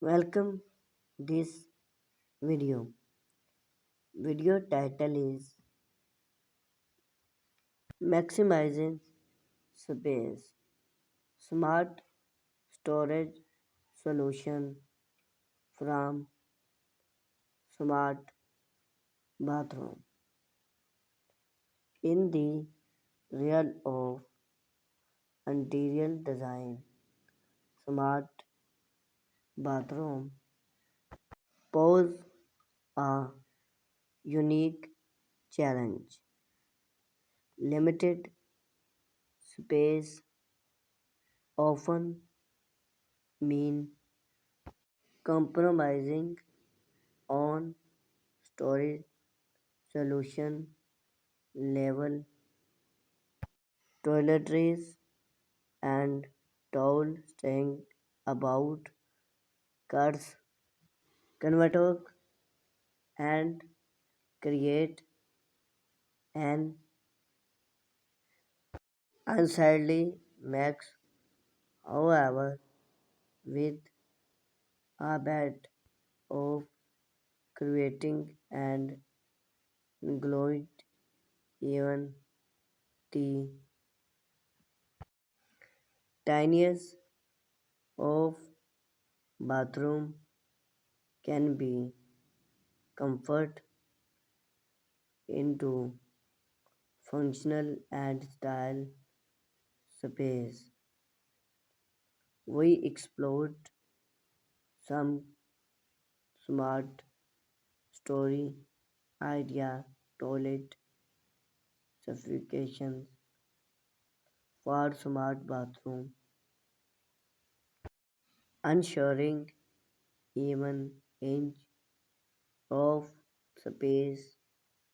Welcome this video. Video title is Maximizing Space Smart Storage Solution from Smart Bathroom. In the realm of interior design, smart bathroom pose a unique challenge. Limited space often mean compromising on storage solution level toiletries and towel staying about cuts converter and create an unsightly mix. However, with a bit of creating and glowing, even the tiniest of bathroom can be converted into functional and style space. We explored some smart story idea toilet specifications for smart bathroom, ensuring even inch of space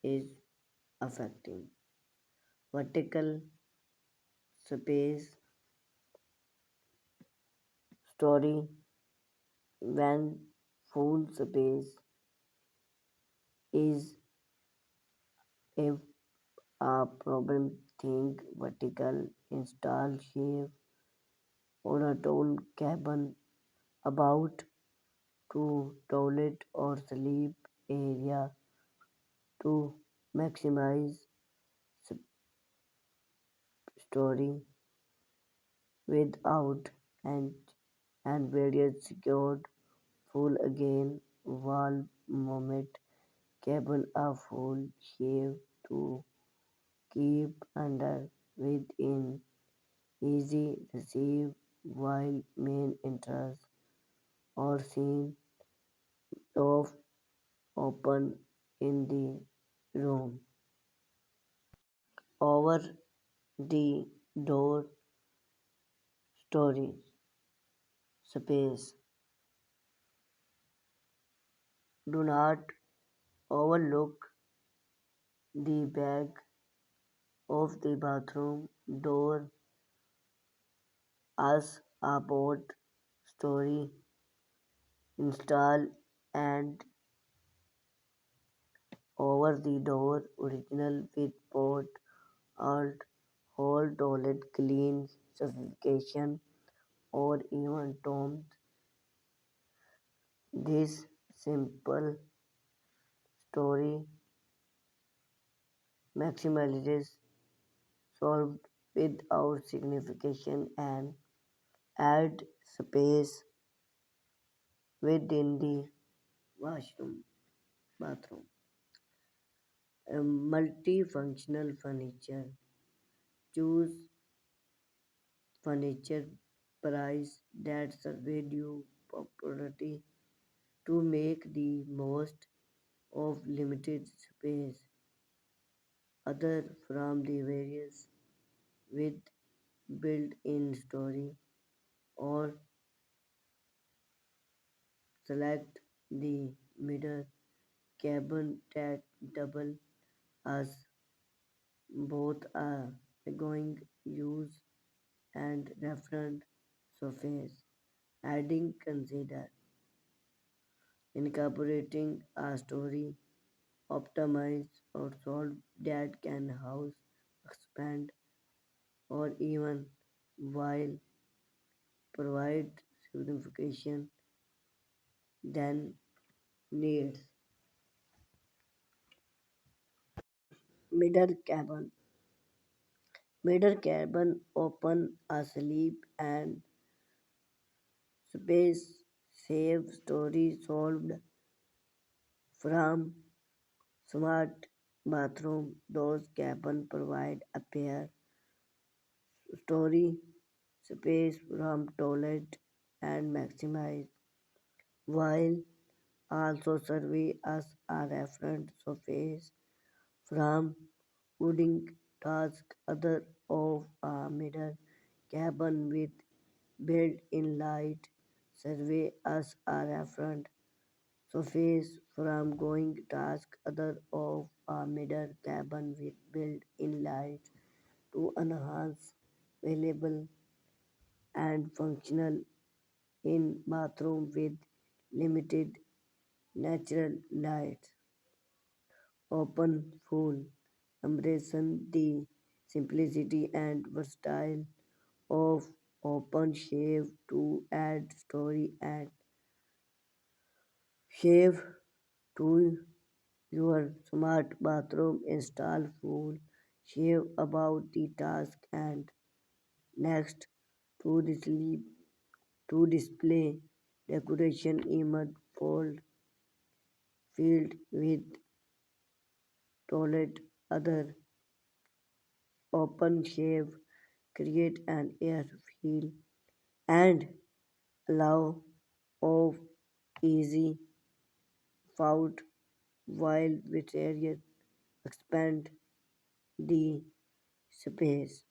is affecting vertical space story when full space is if a problem think vertical install shape or a tall cabin about to toilet or sleep area to maximize story without and various secured full again wall moment cable a full shape to keep under within easy receive while main entrance or scene of open in the room over the door storage space. Do not overlook the back of the bathroom door as a board story installed and over the door original with board alt whole toilet clean certification or even tombed. This simple story maximizes solved without signification and add space within the washroom bathroom. A multifunctional furniture. Choose furniture price that survey you property to make the most of limited space. Other from the various with built-in story or select the middle cabin that double as both a going use and reference surface. Adding consider incorporating a story optimize or solve that can house expand or even while provide signification than needs. Middle cabin. Middle cabin open asleep and space save story solved from smart bathroom. Those cabin provide a pair story space from toilet and maximize while also survey as a reference surface from wooding task other of a middle cabin with built-in light survey as a reference surface from going task other of a middle cabin with built-in light to enhance available and functional in bathroom with limited natural light. Open full, embracing the simplicity and versatile of open shave to add story and shave to your smart bathroom. Install full shave about the task and next to the sleep to display decoration image fold filled with toilet other open shave create an air feel and allow of easy out while vegetarian expand the space.